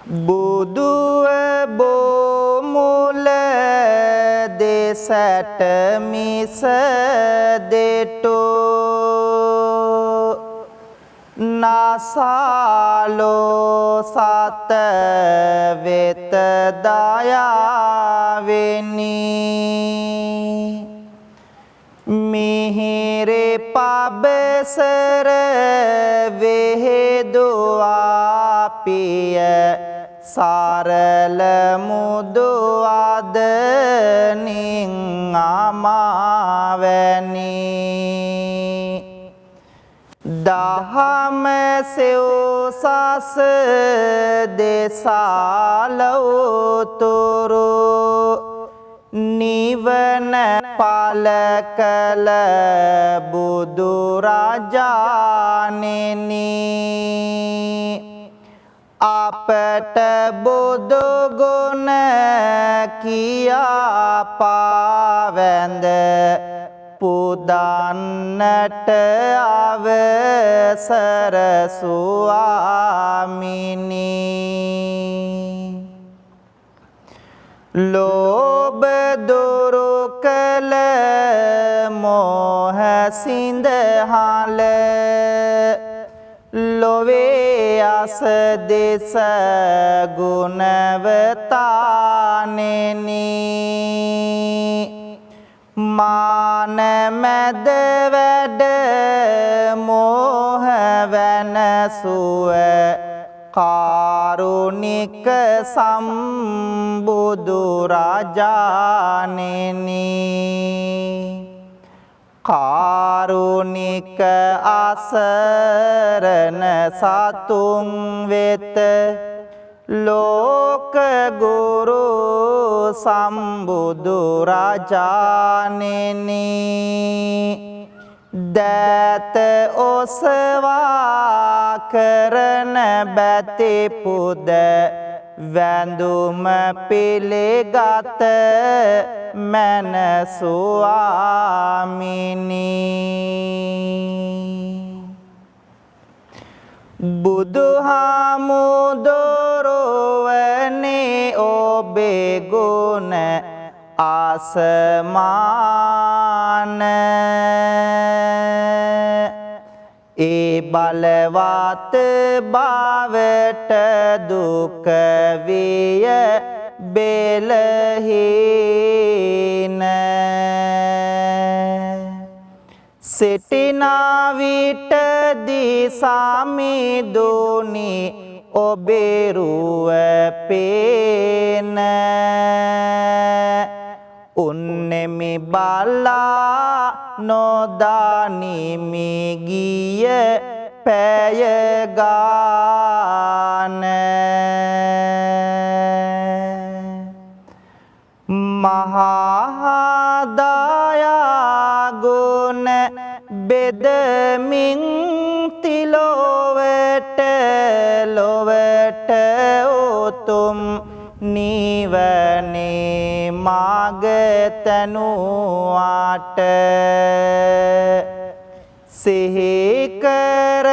බුදුව බොමුල දෙසට මිස දෙටෝ නසාලෝ සත වෙත දයාවෙනි මිහිරේ පබසර වෙහෙදුවා පිය සරල මුදු අදනින් අමාවැනි දහම සෙව්සස දෙසාලවතුරු නිවන පල කළ බුදුරජාණෙනි අපට බුදු ගුණ කියා පාවැඳ පුදන්නට අවසර ස්වාමිනී ලෝභ දුරු කළ මෝහ සිඳහල ලොවේ අස දෙස ගුණවතානෙනි මාන මැද වැඩ මෝහ වෙනසුව කාරුණික සම්බුදු රජාණෙනි කාරුණික අසරණ සතුන් වෙත ලෝක ගුරු සම්බුදු රජාණෙනි දත ඔසවා කරන බැති පුද වැඳුම පිළිගත මන ස්වාමිනී බුදුහාමුදුරුවනේ ඔබේ ගුණ ආසමාන ඒ බලවත් බවට දුක විය බෙලහීන සිටිනා විටදී සමිඳුනි ඔබේ රුව පේන උන්නෙමි බලා නොදානිමි ගිය පැය ගාන මහා දයා ගුණ බෙදමින් තිලොවට ලොවට උතුම් නිවනේ මාග තනුවාට සිහි කර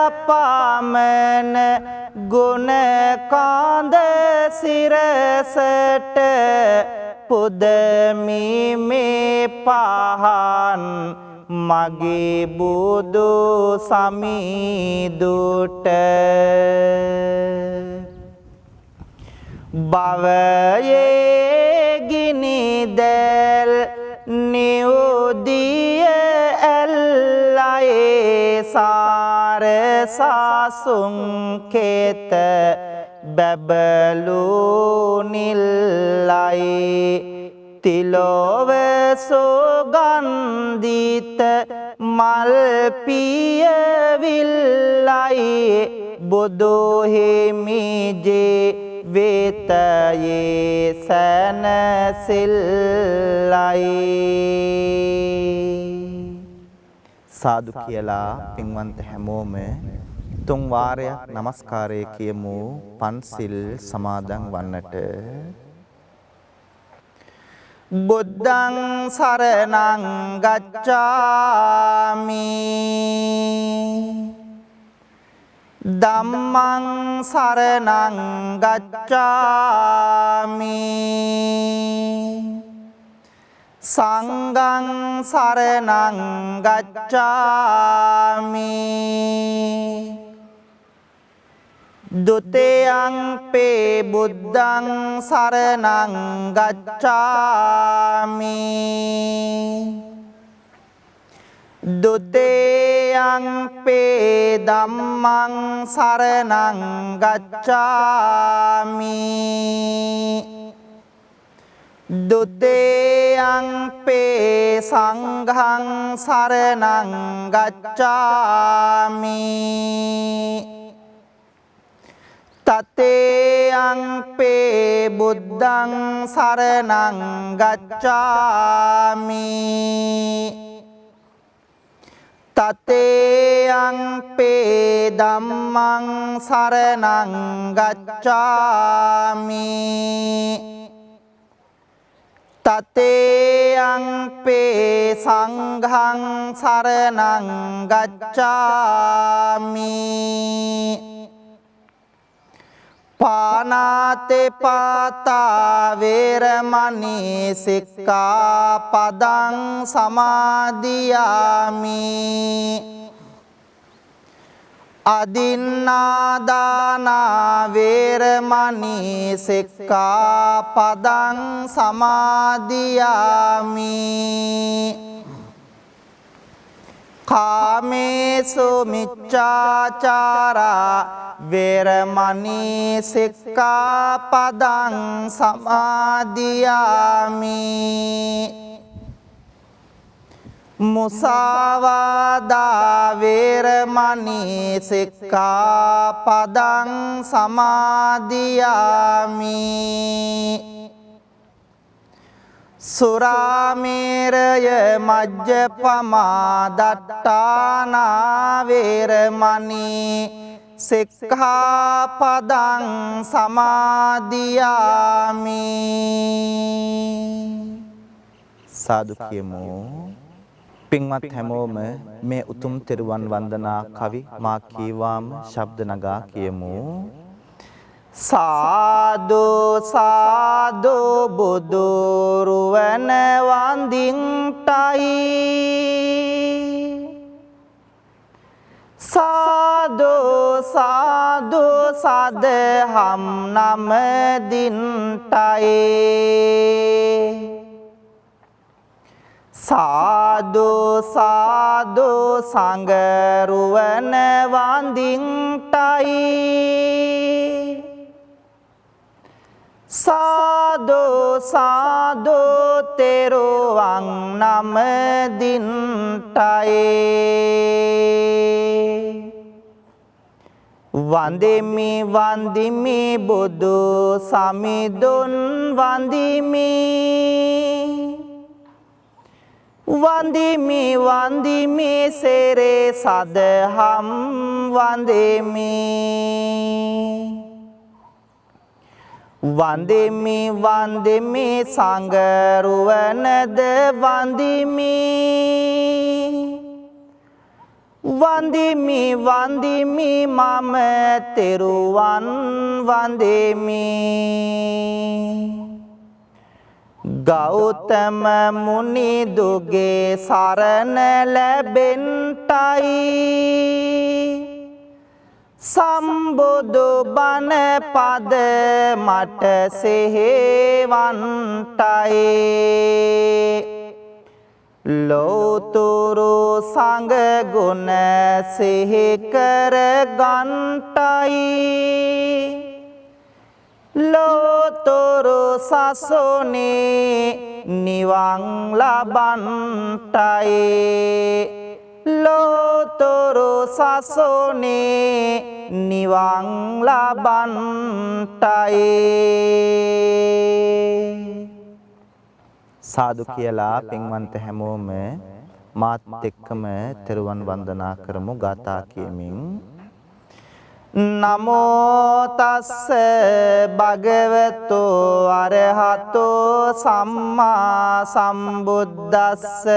අපමණ ගුණ කාඳ සිරසට පුදමි මේ පහන් මගේ බුදු සමිඳුට භවයේ ගිනි දැල් නියුදිය ඇල්ලයේ සාර සාසුන් කෙත බැබලු නිල්ලයි තිලොව සුගන්ධිත මල් පියවිල්ලයි බුදු හිමිජේ වේතයේ සැනසෙල්ලයි සාදු කියලා පින්වන්ත හැමෝම තුන් වාරයක් নমස්කාරය කියමු පන්සිල් සමාදන් වන්නට බුද්ධං සරණං ගච්ඡාමි ධම්මං සරණං ගච්ඡාමි සංඝං සරණං ගච්ඡාමි ဒုတိယံ පේ බුද්ධං සරණං ගච්ඡාමි ဒုတိယံ පේ ධම්මං සරණං ගච්ඡාමි ဒုတိယံ පේ සංඝං සරණං ගච්ඡාමි တတေယံ පේ බුද්ධං සරණං ගච්ඡාමි တတေယံ පේ ධම්මං සරණං ගච්ඡාමි တတေယံ පේ සංඝං සරණං ගච්ඡාමි ပါဏာတိပါตา වේරමණී සික්ඛාපදං සමාදියාමි อดินนาดานาเวรมณีสิกขาปดังสมาดิยามิคาเมสุมิจฉาจาระเวรมณีสิกขาปดังสมาดิยามิมุสาวาดาเวรมณีสิกขาปดังสมาดิยามิสุราเมรยมัจจปมาดัตตานาเวรมณีสิกขาปดังสมาดิยามิสาธุකියමු පින්වත් හැමෝම මේ උතුම් තෙරුවන් වන්දනා කවි මා කීවාම ශබ්ද නගා කියමු සාදු සාදු බුදු රුවන වන්දින්ටයි සාදු සාදු සදහම් නම දින්ටයි සාදු සාදු සංගරුවන වන්දින්ටයි සාදු සාදු තෙරුවන් නම දින්ටයි වන්දිමි වන්දිමි බුදු සමිඳුන් වන්දිමි වන්දිමි වන්දිමි සෙරේ සදහම් වන්දිමි වන්දිමි වන්දිමි සංගරුවනද වන්දිමි වන්දිමි වන්දිමි මම තෙරුවන් වන්දිමි ගෞතම මුනි දුගේ සරණ ලැබෙන්ටයි සම්බුදු බණ පද මට සෙහෙවන්ටයි ලෝතුරු සංඝ ගුණ සිහි කර ගන්ටයි ලෝතුරු සසුනේ නිවන් ලබන්ටයි ලෝතුරු සසුනේ නිවන් ලබන්ටයි සාදු කියලා පින්වන්ත හැමෝම මාත් එක්කම තෙරුවන් වන්දනා කරමු ගාථා කියමින් නමෝ තස්ස භගවතු අරහතෝ සම්මා සම්බුද්දස්ස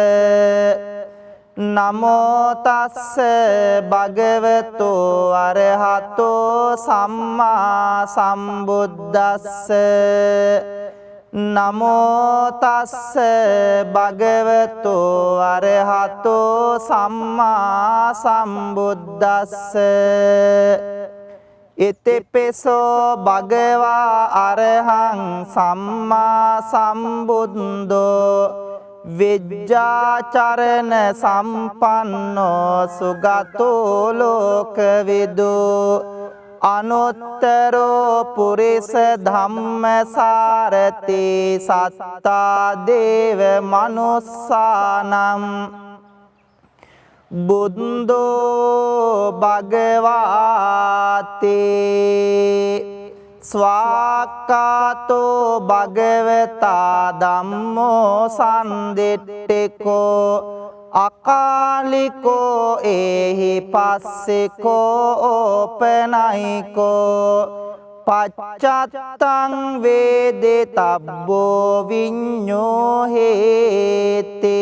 නමෝ තස්ස භගවතු අරහතෝ සම්මා සම්බුද්දස්ස නමෝ තස්ස භගවතු අරහතෝ සම්මා සම්බුද්දස්ස ඉතිපිසෝ භගවා අරහං සම්මා සම්බුද්දෝ විජ්ජාචරණ සම්පන්නෝ සුගතෝ ලෝකවිදු අනුත්තරෝ පුරිස ධම්මසාරති සත්තා දේව මනුස්සානම් බුද්ධෝ භගවාති ස්වාක්ඛාතෝ භගවතා ධම්මෝ සම්දිට්ඨිකෝ අකාලිකෝ ඒහි පස්සිකෝ ඕපනයිකෝ පච්චත්තං වේදිතබ්බෝ විඤ්ඤෝ හේති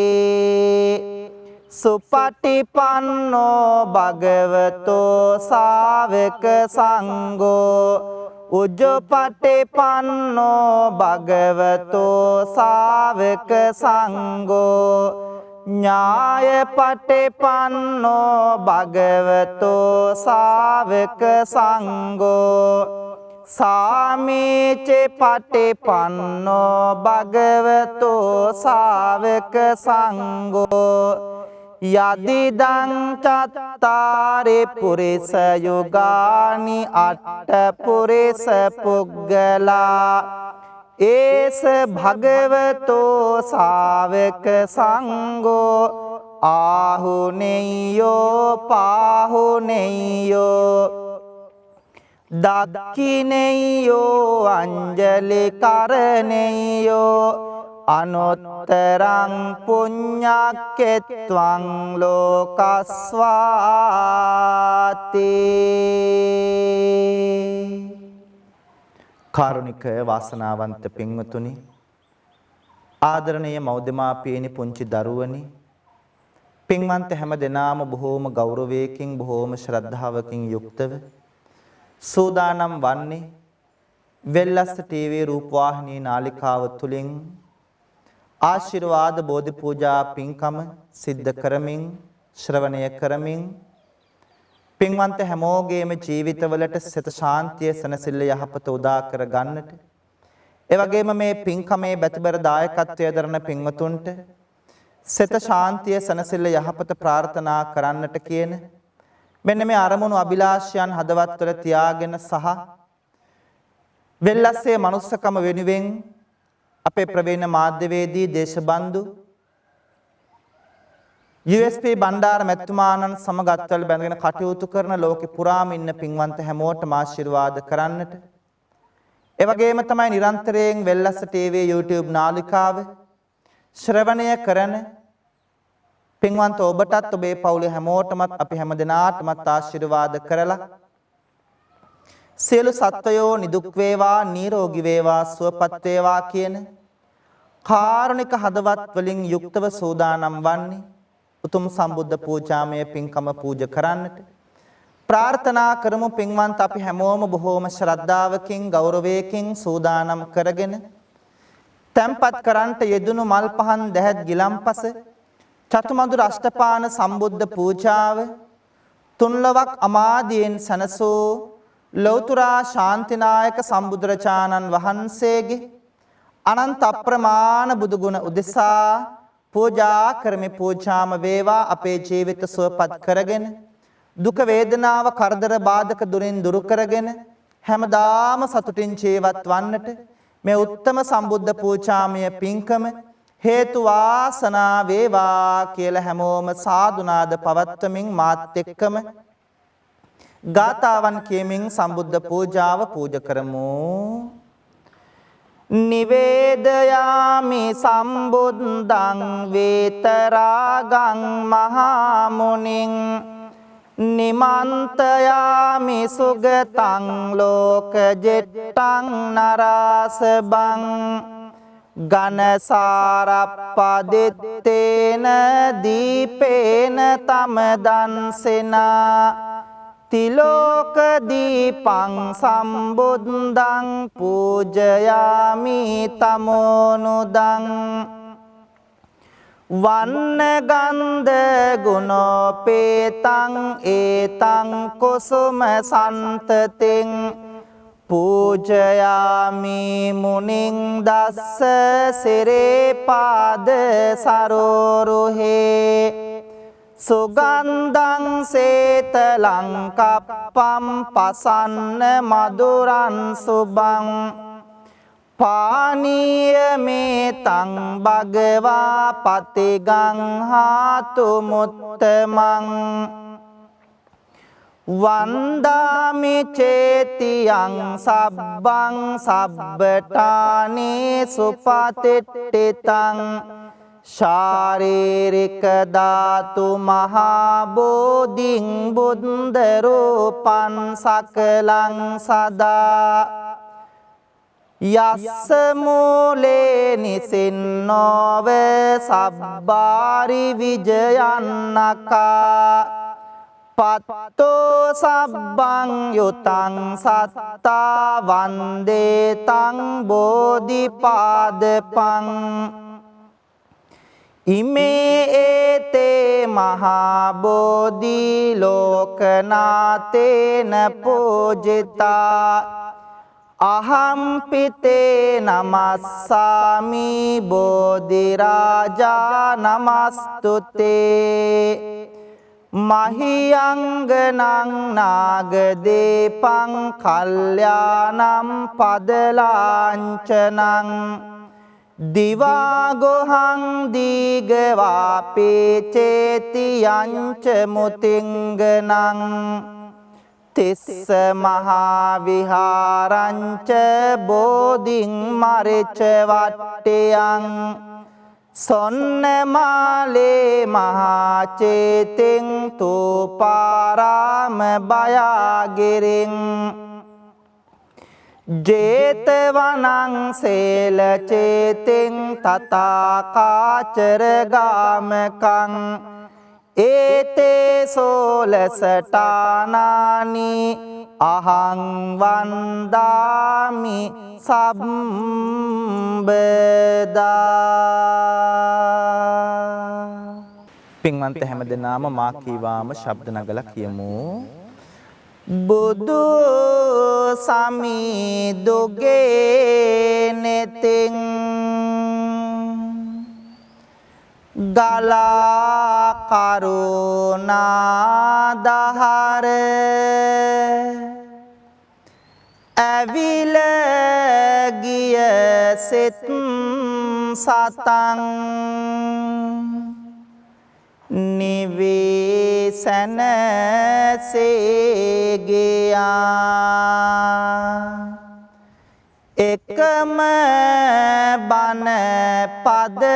සුපටිපන්නෝ භගවතෝ ශාවක සංඝෝ උජ්ජපටිපන්නෝ භගවතෝ ශාවක සංඝෝ ඥායපටිපන්නෝ භගවතෝ ශාවක සංඝෝ සාමීච පටිපන්නෝ භගවතෝ ශාවක සංඝෝ යදිදං චත්තාරි පුරිස යුගානි අට්ඨ පුරිස පුග්ගලා ඒස භගවතෝ ශාවක සංඝෝ ආහුනේයෝ පාහුනේයෝ දක්ඛිනේයෝ අංජලි කරණේයෝ අනුත්තරං පුඤ්ඤක්කෙත්වං ලෝකස්වාති කාරුණික වාසනාවන්ත පින්වතුනි ආදරණීය මව්දෙමාපියනි පුංචි දරුවනි පින්වන්ත හැම දෙනාම බොහෝම ගෞරවයකින් බොහෝම ශ්‍රද්ධාවකින් යුක්තව සූදානම් වන්නේ වෙල්ලස්ස ටීවී රූපවාහිනී නාලිකාව තුලින් ආශිර්වාද බෝධි පූජා පින්කම සිද්ධ කරමින් ශ්‍රවණය කරමින් පින්වන්ත හැමෝගේම ජීවිතවලට සිත ශාන්තිය සනසිල්ල යහපත උදා කර ගන්නට ඒ වගේම මේ පින්කමේ බැතිබර දායකත්වයේ දරන පින්වතුන්ට සිත ශාන්තිය සනසිල්ල යහපත ප්‍රාර්ථනා කරන්නට කියන මෙන්න මේ අරමුණු අභිලාෂයන් හදවත් කර තියාගෙන සහ වෙල්ලස්සේ මනුස්සකම වෙනුවෙන් අපේ ප්‍රවීණ මාධ්‍යවේදී දේශබන්දු USP බණ්ඩාර මැතිතුමාණන් සමග අත්වල බැඳගෙන කටයුතු කරන ලෝකෙ පුරාම ඉන්න පින්වන්ත හැමෝටම ආශිර්වාද කරන්නට ඒ වගේම තමයි නිරන්තරයෙන් වෙල්ලස්ස ටීවී YouTube නාලිකාව ශ්‍රවණය කරන පින්වන්ත ඔබටත් ඔබේ පවුලේ හැමෝටමත් අපි හැමදෙනාටමත් ආශිර්වාද කරලා සියලු සත්වයෝ නිදුක් වේවා නිරෝගී වේවා සුවපත් වේවා කියන කාරුණික හදවත් වලින් යුක්තව සූදානම් වන්නේ උතුම් සම්බුද්ධ පූජාමය පින්කම පූජ කරන්නට ප්‍රාර්ථනා කරමු පින්වන්ත අපි හැමෝම බොහෝම ශ්‍රද්ධාවකින් ගෞරවයකින් සූදානම් කරගෙන තැන්පත් කරන්ට යෙදුණු මල් පහන් දැහැත් ගිලම්පස චතුමදුර අෂ්ටපාන සම්බුද්ධ පූජාව තුන්ලොවක් අමාදියෙන් සනසූ ලෞතුරා ශාන්තිනායක සම්බුදුරජාණන් වහන්සේගේ අනන්ත අප්‍රමාණ බුදුගුණ උදෙසා පූජා කරමි පූජාම වේවා අපේ ජීවිත සුවපත් කරගෙන දුක වේදනාව කරදර බාධක දුරින් දුරු කරගෙන හැමදාම සතුටින් ජීවත් වන්නට මේ උත්තම සම්බුද්ධ පූජාමය පින්කම හේතු වාසනා වේවා කියලා හැමෝම සාදුනාද පවත්වමින් මාත් එක්කම ගාතාවන් කියමින් සම්බුද්ධ පූජාව පූජ කරමු. නිවේදයාමි සම්බුද්ධං වේතරාගං මහා මුනිං නිමන්තයාමි සුගතං ලෝකජෙට්ටං නරාසබං ගනසාරප්පදිත්තේන දීපේන තමදන්සෙනා තිලෝක දීපං සම්බුද්ධං පූජයාමි තමෝනුදං වන්න ගන්ධ ගුණෝපේතං ඒතං කුසුම සන්තතින් පූජයාමි මුනිං දස්ස සිරේ පාද සරෝරුහේ සුගන්ධං සේතලං කප්පම් පසන්න මధుරං සුබං පානීයමේතං භගවා පතිගං හාතු මුත්තමං වන්දාමි චේතියං සබ්බං සබ්බටානේ සුපතිට්ඨිතං ශාරීරික ධාතු මහා බෝධිං බුද්ධ රූපං සකලං සදා යස්ස මූලේ නිසින්නෝව සබ්බාරි විජයන්නකා පත්තෝ සබ්බං යුතං සත්තා වන්දේතං බෝධිපාදපං ඉමේ ඒතේ මහා බෝධි ලෝකනාතේන පූජිතා අහම්පිතේ නමස්සාමි බෝධිරාජා නමස්තුතේ මහියංගනං නාගදීපං කල්යාණං පදලාංචනං දිවාගොහං දීගවාපේ චේතියංච මුතිංගනං තිස්ස මහා විහාරංච බෝධිං මරිච වට්ටයං සොන්නමාලේ මහා චේතින් තූපාරාම බයාගිරින් ජේතවනං සේල චේතින් තථාකාචර ගාමකං ඒතේ සෝලසටානානි අහං වන්දාමි සම්බදා. පින්වන්ත හැමදෙනාම මා කීවාම ශබ්ද නගලා කියමු. බුදු සමිදුගේ නෙතින් ගලා කරුණා දහර ඇවිල ගිය සිත් සතං නිවේසන සේගයා එකම බණ පදයෙනුත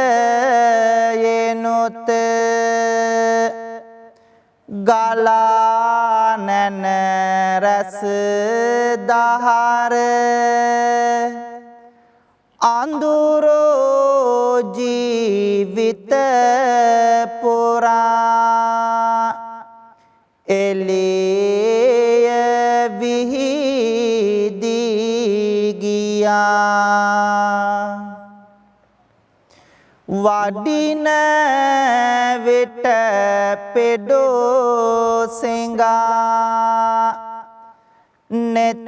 ගලා නැන රස දහර අඳුරෝ ජීවිත පුරා එළිය විහිදී ගියා වඩින විට පෙඩෝ සිඟා නෙත්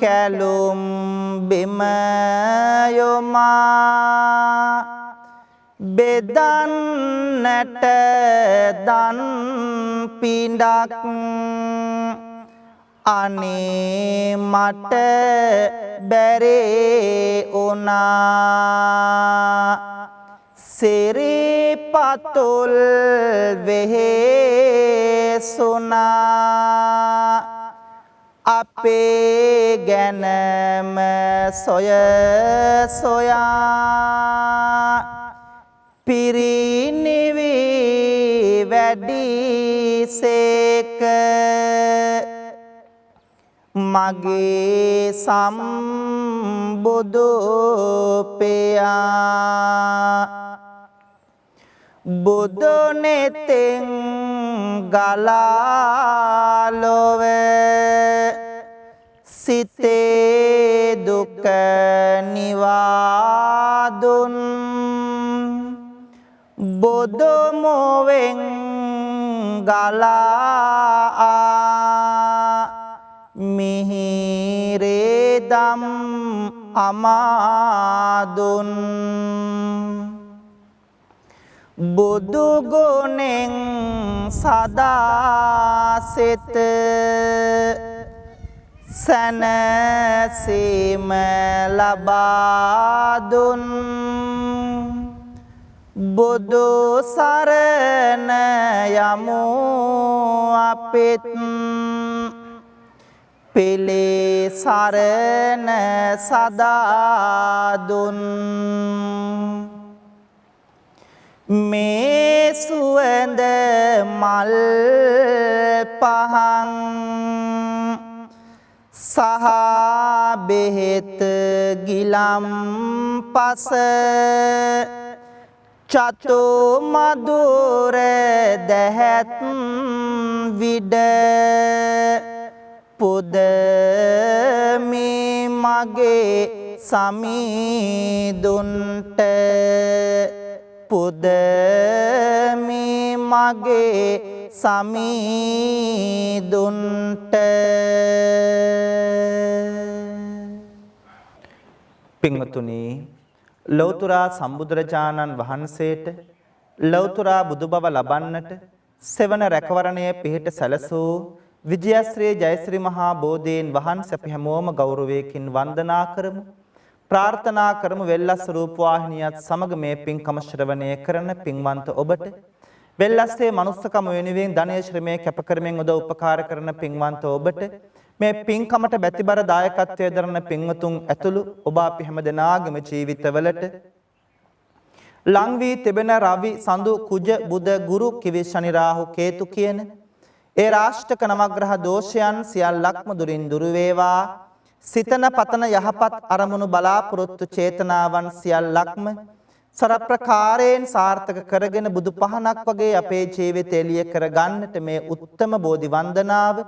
කැලුම් බිම යොමා බෙදන්නට දන් පිඬක් අනේ මට බැරේ උනා සිරිපතුල් වෙහෙසුනා අපේ ගැනම සොය සොයා පිරිනිවි වැඩි සේක මගේ සම්බුද්ධ බුදු පියා බුදු නෙතෙන් ගලා ලොවේ සිතේ දුක නිවාදුන් බුදු මොවෙන් ගලා මිහිරේ දම් අමාදුන් බුදු ගුණෙන් සදා සිත සැනසීම ලබා දුන් බුදු සරණ යමු අපිත් පිළි සරණ සදා දුන් මේ සුවඳ මල් පහන් සහ බෙහෙත් ගිලම් පස චතු මధుර දැහැත් විඩ පුදමි මගේ සමීදුන්ට පුදමි මගේ සමීදුන්ට පින්වතුනි ලෞතර සම්බුදුරජාණන් වහන්සේට ලෞතර බුදු බව ලබන්නට සෙවන රැකවරණය පිහිට සැලසූ විජයශ්‍රී ජයශ්‍රී මහා බෝධීන් වහන්සේ අපි හැමෝම ගෞරවයෙන් වන්දනා කරමු ප්‍රාර්ථනා කරමු වෙල්ලස් රූපවාහිනියත් සමග මේ පින්කම ශ්‍රවණය කරන පින්වන්ත ඔබට වෙල්ලස්සේ මනුස්සකම වෙනුවෙන් ධනය ශ්‍රමයේ කැප කරමින් උදව් උපකාර කරන පින්වන්ත ඔබට මේ පින්කමට බැතිබර දායකත්වයේ දරන පින්වතුන් ඇතුළු ඔබ අපි හැම දෙනාගේම ජීවිතවලට ලං වී තිබෙන රවි සඳු කුජ බුද ගුරු කිවි ශනි රාහු කේතු කියන ඒ රාෂ්ටක නවග්‍රහ දෝෂයන් සියල්ලක්ම දුරින් දුරු වේවා සිතන පතන යහපත් අරමුණු බලාපොරොත්තු චේතනාවන් සියල්ලක්ම සරප්‍රකාරයෙන් සාර්ථක කරගෙන බුදු පහනක් වගේ අපේ ජීවිතය එළිය කර ගන්නට මේ උත්තම බෝධි වන්දනාව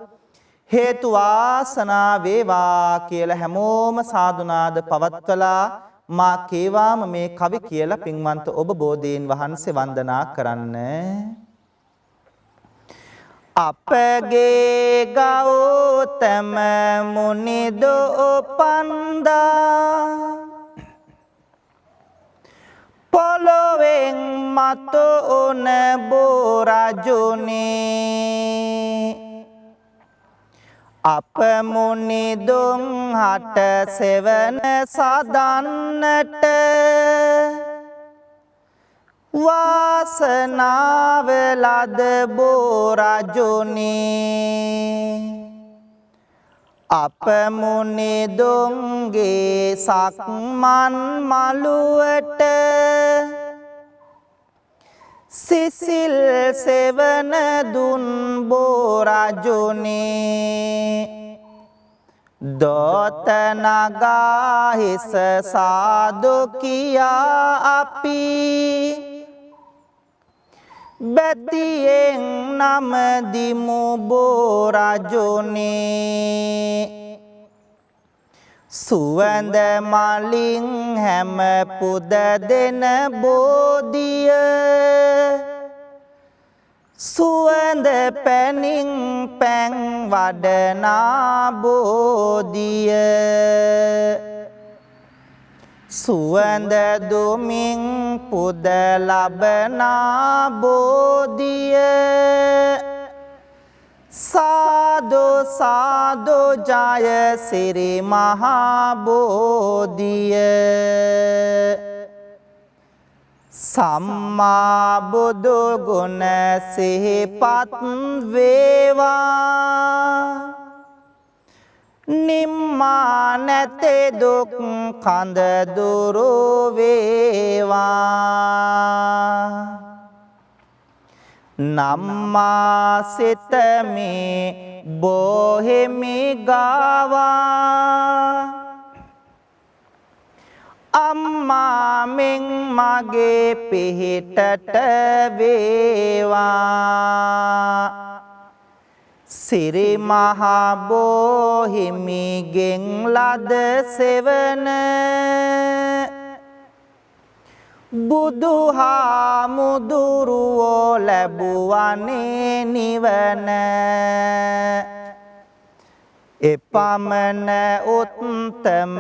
හේතු වාසනා වේවා කියලා හැමෝම සාදුනාද පවත්වලා මා කේවාම මේ කවි කියලා පින්වන්ත ඔබ බෝධීන් වහන්සේ වන්දනා කරන්න. අපගේ ගෞතම මුනිදෝ පන්දා පොළොවෙන් මතු උන බෝරජුනේ අප මුනිදුන් හට සෙවන සදන්නට වාසනාව ලද බෝරජුනේ අප මුනිදුන්ගේ සක්මන් මළුවට සිසිල් සෙවන දුන් බෝරජුනේ දොත නගා හිස සාදු කියා අපි බැතියෙන් නම දිමු බෝරජුනේ සුවඳ මලින් හැම පුද දෙන බෝධිය සුවඳ පැනින් පැන් වඩනා බෝධිය සුවඳ දුමින් පුද ලබනා බෝධිය සාදු සාදු ජය සිරි මහා බෝධිය සම්මා බුදු ගුණ සිහිපත් වේවා නිම්මා නැතේ දුක් කඳ දුරු වේවා නම්මා සිතමේ බොහෙමි ගාවා මාමෙන් මගේ පිහිටට වේවා සිරි මහ බෝහිමිගෙන් ලද සෙවන බුදුහාමුදුරුවෝ ලැබුවනේ නිවන එපමණ උත්තම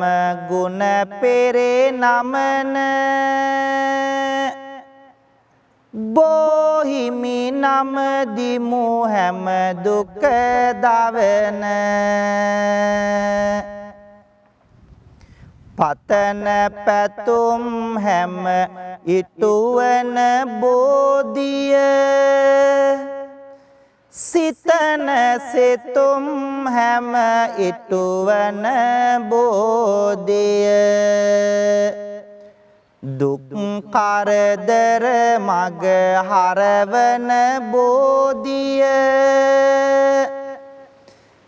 ගුණ පෙරේ නමන බෝහිමි නමදිමු හැම දුක දවන පතන පැතුම් හැම ඉටුවන බෝධිය සිතන සිතුම් හැම ඉටුවන බෝධිය දුක් කරදර මග හරවන බෝධිය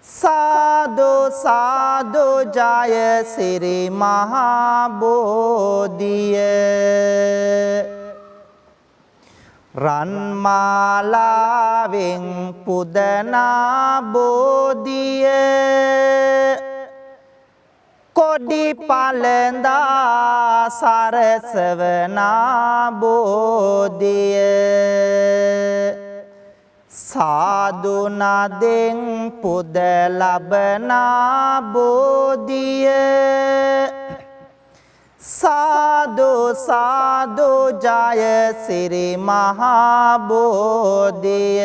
සාදු සාදු ජය සිරි මහා බෝධිය රන්මාලාවෙන් පුදනා බෝධිය කොඩි පළඳා සරසවනා බෝධිය සාදු නදෙන් පුද ලබනා බෝධිය සාදු සාදු ජය සිරි මහා බෝධිය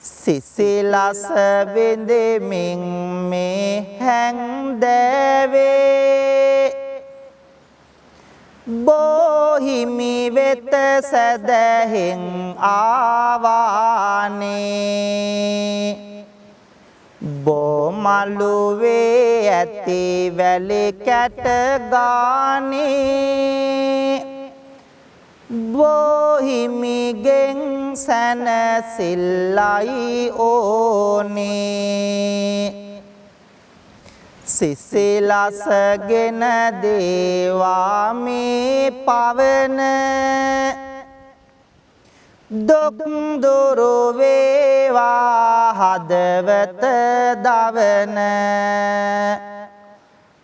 සිසිලස විඳෙමින් මේ හැන්දෑවේ බෝහිමි වෙත සැදැහෙන් ආවානේ බෝමළුවේ ඇති වැලි කැට ගානේ බෝහිමිගෙන් සැනසිල්ලයි ඕනේ සිසිලසගෙන දේවා මේ පවන දුක් දුරු වේවා හදවත දවන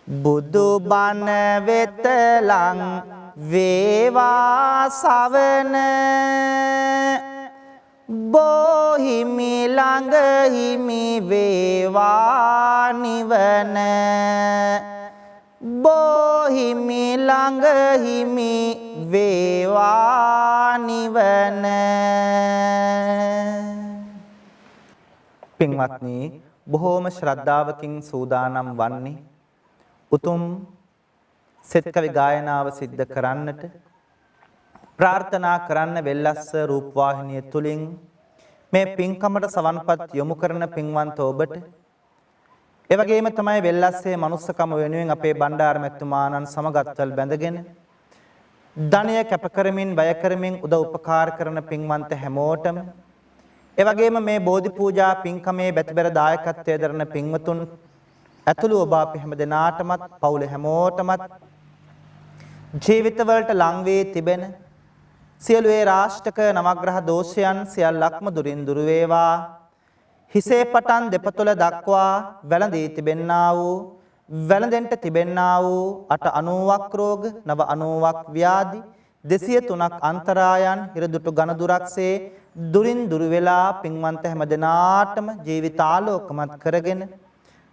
බුදු බණ වෙත ලං වේවා සවන බෝහිමි ළඟ හිමි වේවා නිවන බෝහිමි ළඟ හිමි වේවා නිවන පින්වත්නි බොහෝම ශ්‍රද්ධාවකින් සූදානම් වන්නේ උතුම් සෙත් කවි ගායනාව සිද්ධ කරන්නට ප්‍රාර්ථනා කරන්න වෙල්ලස්ස රූපවාහිනිය තුලින් මේ පින්කමට සවන්පත් යොමු කරන පින්වන්ත ඔබට ඒ වගේම තමයි වෙල්ලස්සේ මනුස්සකම වෙනුවෙන් අපේ බණ්ඩාර මැතිතුමාණන් සමගත්වල් බැඳගෙන ධනය කැප කරමින් වැය කරමින් උදව් උපකාර කරන පින්වන්ත හැමෝටම ඒ වගේම මේ බෝධි පූජා පින්කමේ බැතිබර දායකත්වයේ දරන පින්වතුන් ඇතුළු ඔබ අප හැම දෙනාටමත් පවුල හැමෝටමත් ජීවිතවලට ලං වී තිබෙන සියලු ඒ රාෂ්ටක නවග්‍රහ දෝෂයන් සියල්ලක්ම දුරින් දුර වේවා හිසේ පටන් දෙපතුල දක්වා වැළඳී තිබෙන්නා වූ වැළඳෙන්ට තිබෙන්නා වූ 890ක් රෝග 990ක් ව්‍යාධි 203ක් අන්තරායන් හිරදුටු ඝන දුරක්සේ දුරින් දුර වෙලා පින්වන්ත හැම දෙනාටම ජීවිතාලෝකමත් කරගෙන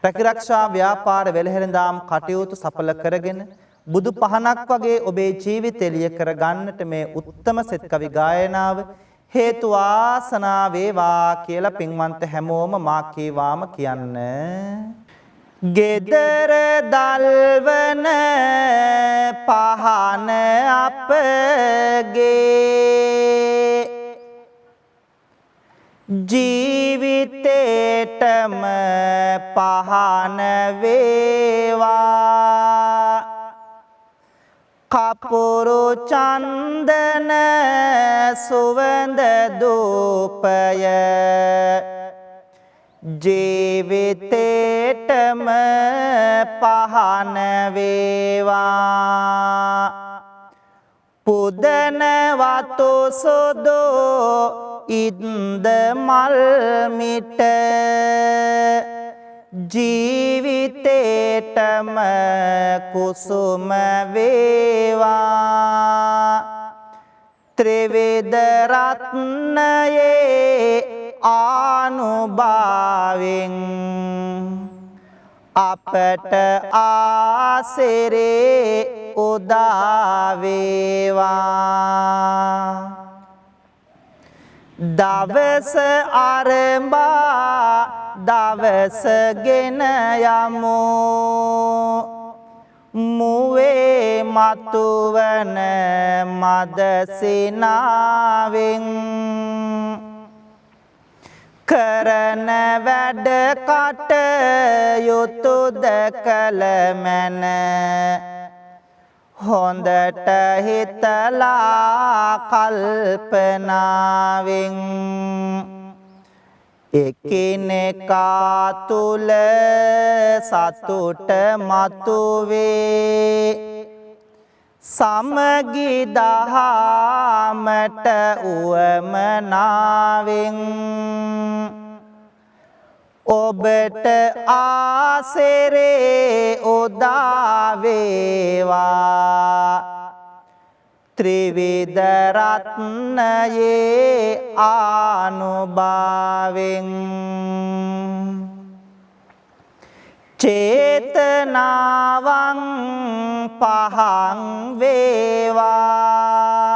රැකිරක්ෂා ව්‍යාපාර වෙළහෙළඳාම් කටයුතු සඵල කරගෙන බුදු පහනක් වගේ ඔබේ ජීවිතය එළිය කර ගන්නට මේ උත්තම සෙත් කවි ගායනාව හේතු වාසනා වේවා කියලා පින්වන්ත හැමෝම මා කීවාම කියන්න. ගෙදර දල්වන පහන අපගේ ජීවිතේටම පහන වේවා කපුරු චන්දන සුවඳ දූපය ජීවිතේටම පහන වේවා පුදන වතු සුදු ඉන්ද මල් මිට ජීවිතේටම කුසුම වේවා ත්‍රිවිධ රත්නයේ ආනුභාවෙන් අපට ආසිරේ උදා වේවා දවස ආරම්භා දවස ගෙන යමු මුවේ මතුවන මද සිනාවෙන් කරන වැඩ කටයුතුද කළ මැන හොඳට හිතලා කල්පනාවෙන් එකිනෙකා තුල සතුට මතුවේ සමගි දහමට උවමනාවෙන් ඔබට ආසිරේ උදා වේවා ත්‍රිවිධ රත්නයේ ආනුභාවෙන් චේතනාවං පහං වේවා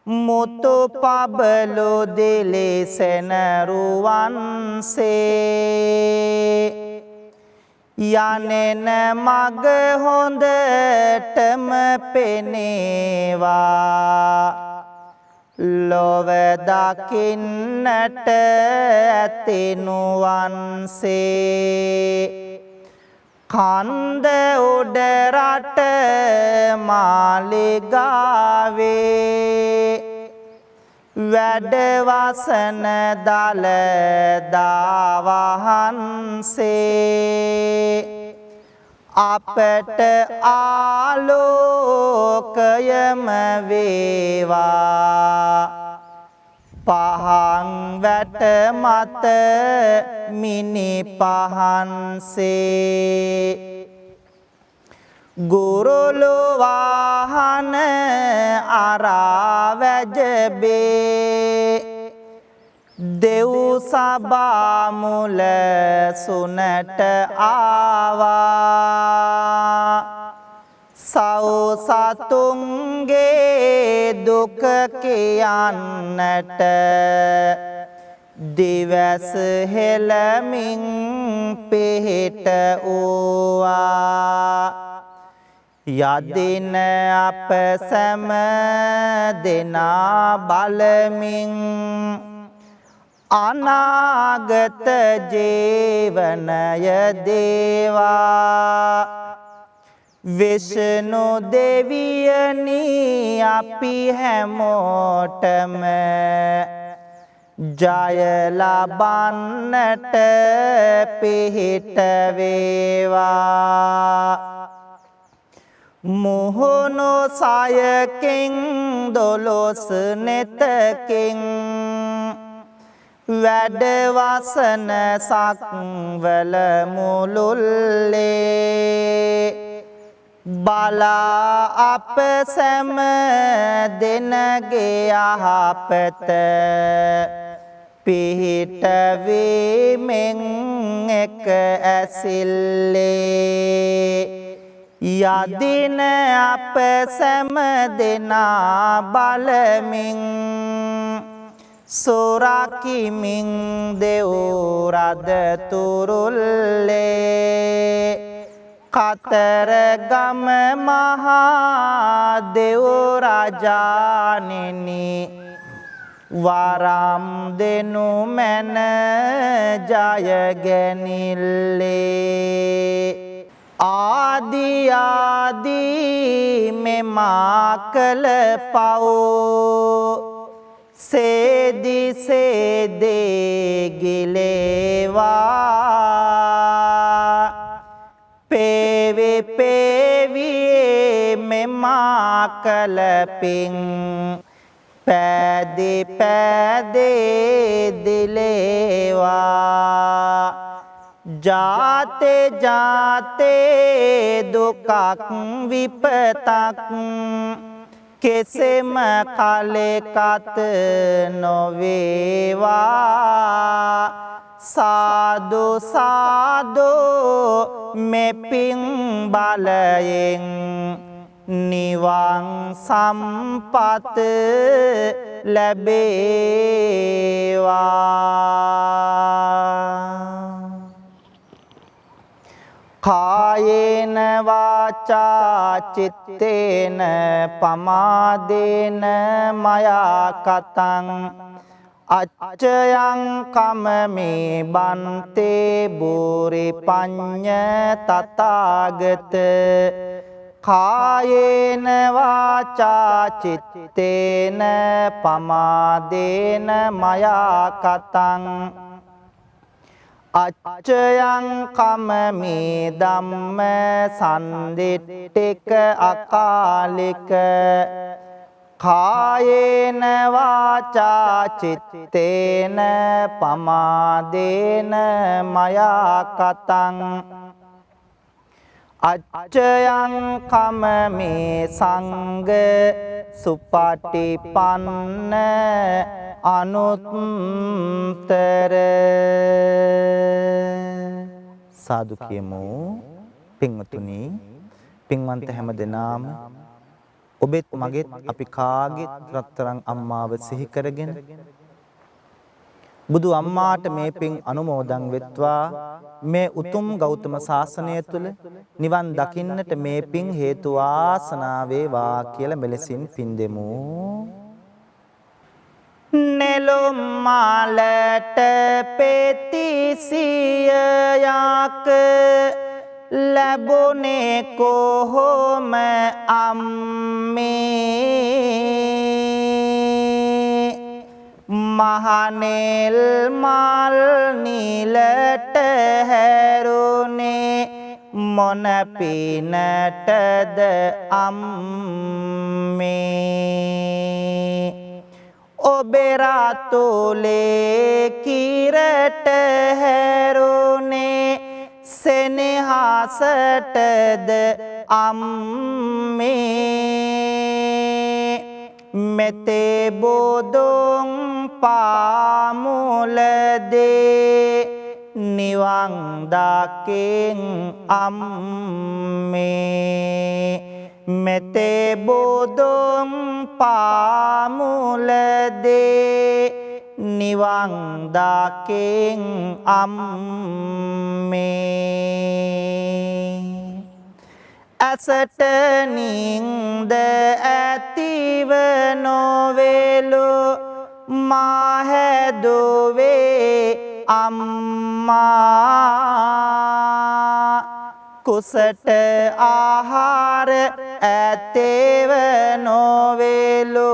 මුතු පබලු දිලිසෙන රුවන්සේ යනෙන මග හොඳටම පෙනේවා ලොව දකින්නට ඇතිනුවන්සේ කන්ද උඩ රට මාලිගාවේ වැඩවසන දළදා වහන්සේ අපට ආලෝකයම වේවා පහන් වැට මත මිනි පහන්සේ ගුරුලු වාහන අරා වැජබේ දෙව් සභා මුල සුනට ආවා සතුන්ගේ දුක කියන්නට දිවස හෙළමින් පිහිට වූවා යදින අප සැම දෙනා බලමින් අනාගත ජීවනය දේවා විෂ්ණු දෙවියනි අපි හැමෝටම ජය ලබන්නට පිහිට වේවා මුහුණු සයකින් දොළොස් නෙතකින් වැඩවසන සක්වල මුළුල්ලේ බලා අප සැම දෙනගේ යහපත පිහිට වීමෙන් එක ඇසිල්ලේ යදින අප සැම දෙනා බලමින් සොරකිමින් දෙව් රද තුරුල්ලේ කතරගම මහා දෙව් රජාණෙනි වරම් දෙනු මැන ජයගැනිල්ලේ ආදී මෙමා කළ පව් සේදි සේදේ ගිලේවා පේවි පේවියේ මෙමා කලපින් පෑදි පෑදේ දිලේවා ජාතේ ජාතේ දුකක් විපතක් කෙසෙම කලෙකත නොවේවා සාදු සාදු මෙපින් බලයෙන් නිවන් සම්පත ලැබේවා කායේන වාචා චිත්තේන පමාදේන මයා කතං අච්චයං කමමේ බන්තේ බෝරි පඤ්ඤ තථාගත කායේන වාචා චිත්තේන පමාදේන මයා කතං අච්චයං කමමේ ධම්ම සම්දිට්ඨික අකාලික කායේන වාචා චිත්තේන පමාදේන මයා කතං අච්චයං කමමේ සංඝ සුපටිපන්න අනුත්තර සාදු කියමු පින්වතුනි පින්වන්ත හැම දෙනාම ඔබෙත් මගෙත් අපි කාගෙත් රත්තරන් අම්මාව සිහි කරගෙන බුදු අම්මාට මේ පින් අනුමෝදන් වෙත්වා මේ උතුම් ගෞතම සාසනය තුල නිවන් දකින්නට මේ පින් හේතු වාසනා වේවා කියලා මෙලෙසින් පින් දෙමු නෙළුම් මාලට පෙතිසියක් ලැබුණේ කොහොම අම්මේ මහනෙල් මල් නිලට හැරුණේ මොන පිනටද අම්මේ ඔබේ රාතුලේ කිරට හැරුණේ සෙනෙහසටද අම්මේ මෙතේ බොදුන් පාමුලදේ නිවන් දකින් අම්මේ මෙතේ බොදුන් පාමුලදේ නිවන් දකින් අම්මේ ඇසට නින්ද ඇතිව නොවේලු මා හැදුවේ අම්මා කුසට ආහාර ඇතේව නොවේලු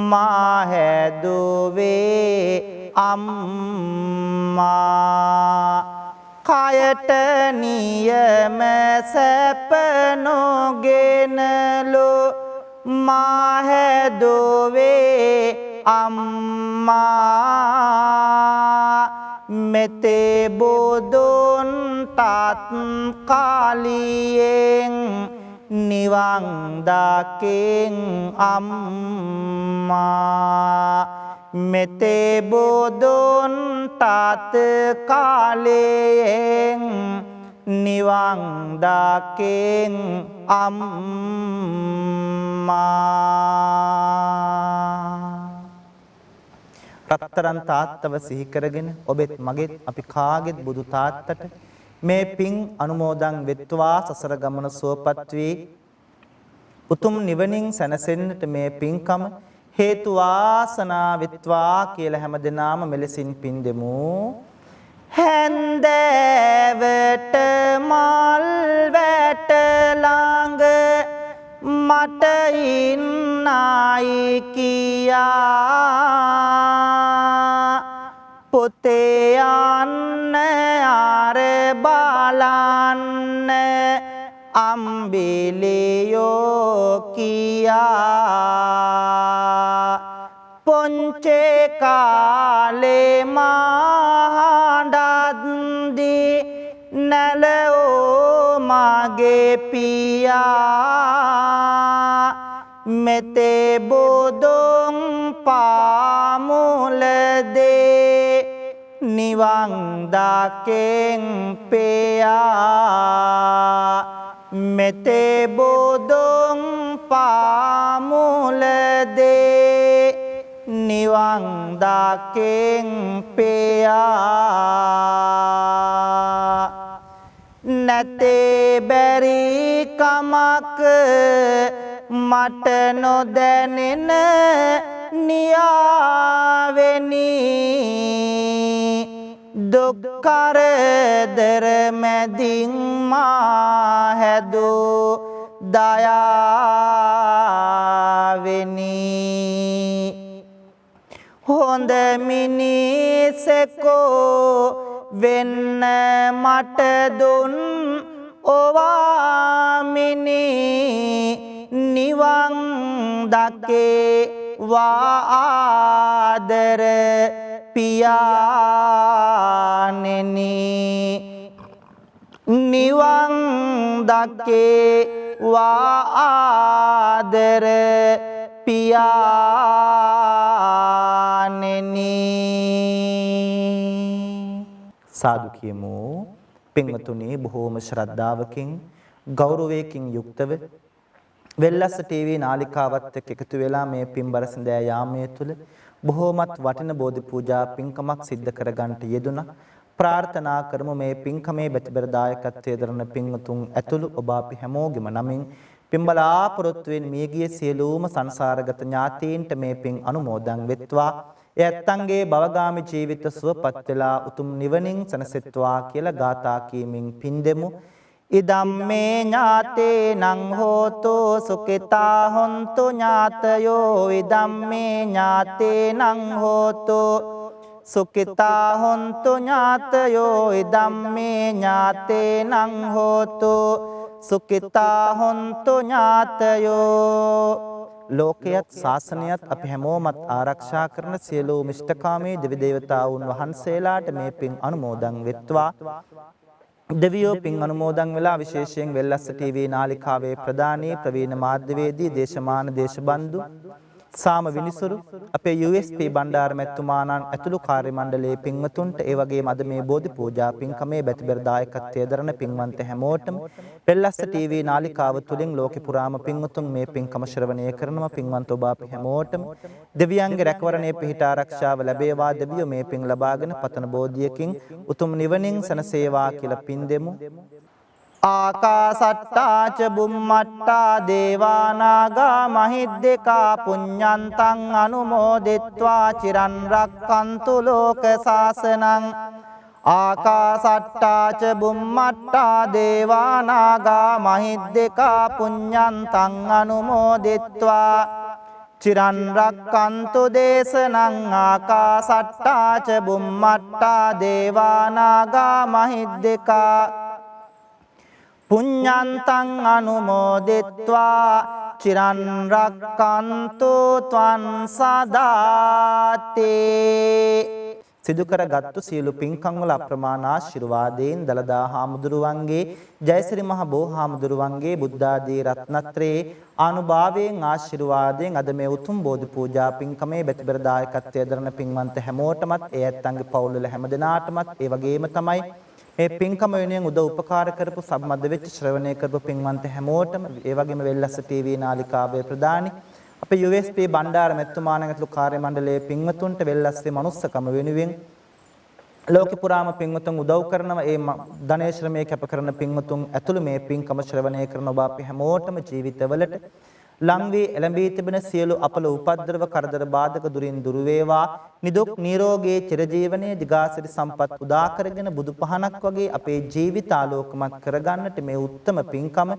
මා හැදුවේ අම්මා කයට නියම සැප නොගෙනලු මා හැදුවේ අම්මා මෙතේ බුදුන් තත් කාලියෙන් නිවන් දකින් අම්මා මෙතේ බුදුන් තත් කාලයෙන් නිවන් දකින් අම්මා රත්තරන් තාත්තව සිහි කරගෙන ඔබෙත් මගෙත් අපි කාගෙත් බුදු තාත්තට මේ පින් අනුමෝදන් වෙත්වා සසර ගමන සුවපත් වී උතුම් නිවනින් සැනසෙන්නට මේ පින්කම හේතු වාසනා වෙත්වා කියලා හැමදෙනාම මෙලෙසින් පින් දෙමු හැන්දෑවට මල් වැට ළඟ මට ඉන්නයි කියා පොතේ යන්න ආර බලන්න අම්බිලියෝ කියා පොන්චේ කාලේ මහඬද්දි නැලෝ මගේ පියා මෙතේ බුදුන් පාමුලදේ නිවන් දකින් පෙයා මෙතේ බුදුන් පාමුලදේ නිවන් දකින් පෙයා නැතේ බැරි කමක් මට නොදැනෙන නියාවෙනි දුක් කරදර මැදින් මා හැදූ දයාවෙනි හොඳ මිනිසෙකෝ වෙන්න මට දුන් ඔවාමිනි නිවන් දකේ වාදර පියාණෙනි නිවන් දකේ වාදර පියාණෙනි සාදු කියමු පින්වතුනි බොහෝම ශ්‍රද්ධාවකින් ගෞරවයකින් යුක්තව වෙල්ලස්ස ටීවී නාලිකාවත් එක්ක එකතු වෙලා මේ පින්බර සඳෑ යාමයේ තුල බොහෝමත් වටින බෝධි පූජා පින්කමක් සිද්ධ කරගන්නට යෙදුණා. ප්‍රාර්ථනා කරමු මේ පින්කමේ බැතිබර දායකත්වයේ දරන පින්වතුන් ඇතුළු ඔබ අපි හැමෝගෙම නමින් පින්බලාපොරොත්තුවෙන් මියගිය සියලුම සංසාරගත ඥාතීන්ට මේ පින් අනුමෝදන් වෙත්වා. ඒ ඇත්තන්ගේ භවගාමි ජීවිත සුවපත් වෙලා උතුම් නිවනින් සැනසෙත්වා කියලා ගාථා කීමින් පින් දෙමු. ඉදම්මේ ඥාතේ නං හෝතු සුඛිතා හොන්තු ඥාතයෝ ඉදම්මේ ඥාතේ නං හෝතු සුඛිතා හොන්තු ඥාතයෝ ඉදම්මේ ඥාතේ නං හෝතු සුඛිතා හොන්තු ඥාතයෝ ලෝකයත් ශාසනයත් අපි හැමෝමත් ආරක්ෂා කරන සියලුම ඉෂ්ඨකාමී දෙවි දේවතාවුන් වහන්සේලාට මේ පින් අනුමෝදන් වෙත්වා. දෙවියෝ පින් අනුමෝදන් වෙලා විශේෂයෙන් වෙල්ලස්ස ටීවී නාලිකාවේ ප්‍රධානී ප්‍රවීණ මාධ්‍යවේදී දේශමාන දේශබන්දු සාම විනිසුරු අපේ USP බණ්ඩාර මැතිතුමාණන් ඇතුළු කාර්ය මණ්ඩලයේ පින්වතුන්ට ඒ වගේම අද මේ බෝධි පූජා පින්කමේ බැතිබර දායකත්වයේ දරන පින්වන්ත හැමෝටම වෙල්ලස්ස ටීවී නාලිකාව තුලින් ලෝකෙ පුරාම පින්වතුන් මේ පින්කම ශ්‍රවණය කරනවා. පින්වන්ත ඔබ අපි හැමෝටම දෙවියන්ගේ රැකවරණයේ පිහිට ආරක්ෂාව ලැබේවා. දෙවියෝ මේ පින් ලබාගෙන පතන බෝධියකින් උතුම් නිවනින් සැනසේවා කියලා පින් දෙමු. ආකාසට්ටා ච බුම්මට්ටා දේවා නාග මහිද්దికා පුඤ්ඤන්තං අනුමෝදිත්වා චිරන් රක්칸තු ලෝක සාසනං ආකාසට්ටා ච බුම්මට්ටා දේවා නාග මහිද්దికා පුඤ්ඤන්තං අනුමෝදිත්වා චිරන් රක්칸තු දේශනං ආකාසට්ටා ච බුම්මට්ටා දේවා නාග මහිද්దికා පුඤ්ඤන්තං අනුමෝදිත්වා චිරන් රක්칸තු ත්වං සදාති. සිදු කරගත්තු සියලු පින්කම් වල අප්‍රමාණ ආශිර්වාදයෙන් දලදා හාමුදුරුවන්ගේ ජයසිරි මහ බෝ හාමුදුරුවන්ගේ බුද්ධ ආදී රත්නත්‍රයේ ආනුභාවයෙන් ආශිර්වාදයෙන් අද මේ උතුම් බෝධි පූජා පින්කමේ බැතිබර දායකත්වයේ දරන පින්වන්ත හැමෝටමත් ඒ ඇත්තන්ගේ පවුල් වල හැම දෙනාටමත් ඒ වගේම තමයි මේ පින්කම වෙනුවෙන් උදව් උපකාර කරපු සම්බන්ධ වෙච්ච ශ්‍රවණය කරපු පින්වන්ත හැමෝටම ඒ වගේම වෙල්ලස්ස ටීවී නාලිකාවේ ප්‍රධානි අපේ USP බණ්ඩාර මැතිතුමාණන් ඇතුළු කාර්ය මණ්ඩලයේ පින්වතුන්ට වෙල්ලස්සේ මනුස්සකම වෙනුවෙන් ලෝකෙ පුරාම පින්වතුන් උදව් කරනවා. ඒ ධනේ ශ්‍රමයේ කැප කරන පින්වතුන් ඇතුළු මේ පින්කම ශ්‍රවණය කරන ඔබ අපි හැමෝටම ජීවිතවලට ලං වී එළඹී තිබෙන සියලු අපල උපද්‍රව කරදර බාධක දුරින් දුර වේවා. නිදුක් නිරෝගී චිරජීවනයේ දිගාසිරි සම්පත් උදා කරගෙන බුදු පහනක් වගේ අපේ ජීවිත ආලෝකමත් කරගන්නට මේ උත්තම පින්කම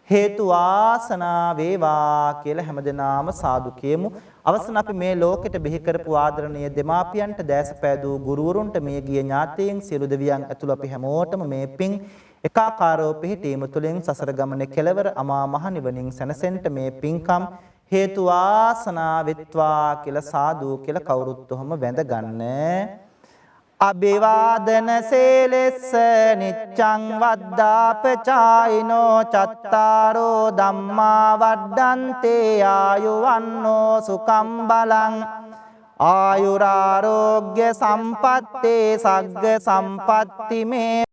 හේතු වාසනා වේවා කියලා හැමදෙනාම සාදු කියමු. අවසන් අපි මේ ලෝකෙට බිහි කරපු ආදරණීය දෙමාපියන්ට දැස පෑදූ ගුරුවරුන්ට මේ ගිය ඥාතීන් සියලු දෙවියන් ඇතුළු අපි හැමෝටම මේ පින් එකාකාරව පිහිටීම තුළින් සසර ගමනේ කෙලවර අමා මහ නිවනින් සැනසෙන්න මේ පින්කම් හේතු වාසනා වෙත්වා කියලා සාදු කියලා කවුරුත් ඔහම වැඳ ගන්න. අභිවාදන සීලස්ස නිච්ඡං වද්දාපචායිනෝ චත්තාරෝ ධම්මා වඩ්ඩන්තේ ආයුවන්නෝ සුඛං බලං ආයුරාරෝග්‍ය සම්පත්තේ සග්ග සම්පatti මේ